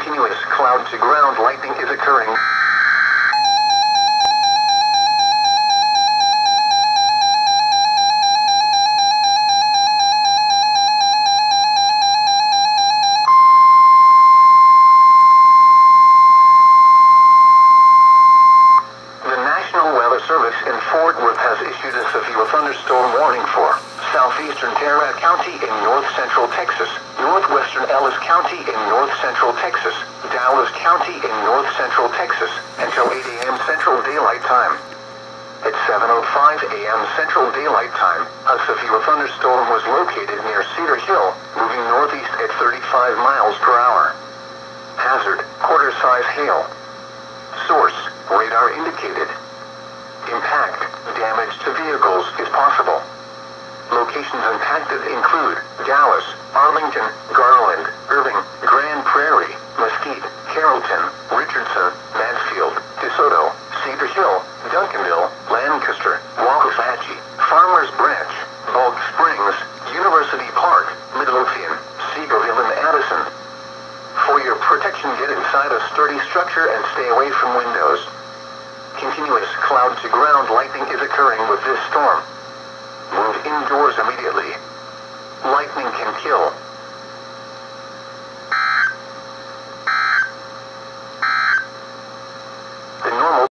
Continuous cloud-to-ground lightning is occurring. The National Weather Service in Fort Worth has issued a severe thunderstorm warning for southeastern Tarrant County in north-central Texas, northwestern Ellis County in north-central Texas, Dallas County in north-central Texas, until 8 a.m. Central Daylight Time. At 7:05 a.m. Central Daylight Time, a severe thunderstorm was located near Cedar Hill, moving northeast at 35 miles per hour. Hazard, quarter-size hail. Source, radar indicated. Impact, damage to vehicles is possible. Locations impacted include Dallas, Arlington, Garland, Irving, Grand Prairie, Mesquite, Carrollton, Richardson, Mansfield, DeSoto, Cedar Hill, Duncanville, Lancaster, Waxahachie, Farmers Branch, Bog Springs, University Park, Midlothian, Seagoville, and Addison. For your protection, get inside a sturdy structure and stay away from windows. Continuous cloud-to-ground lightning is occurring with this storm. Move indoors immediately. Lightning can kill.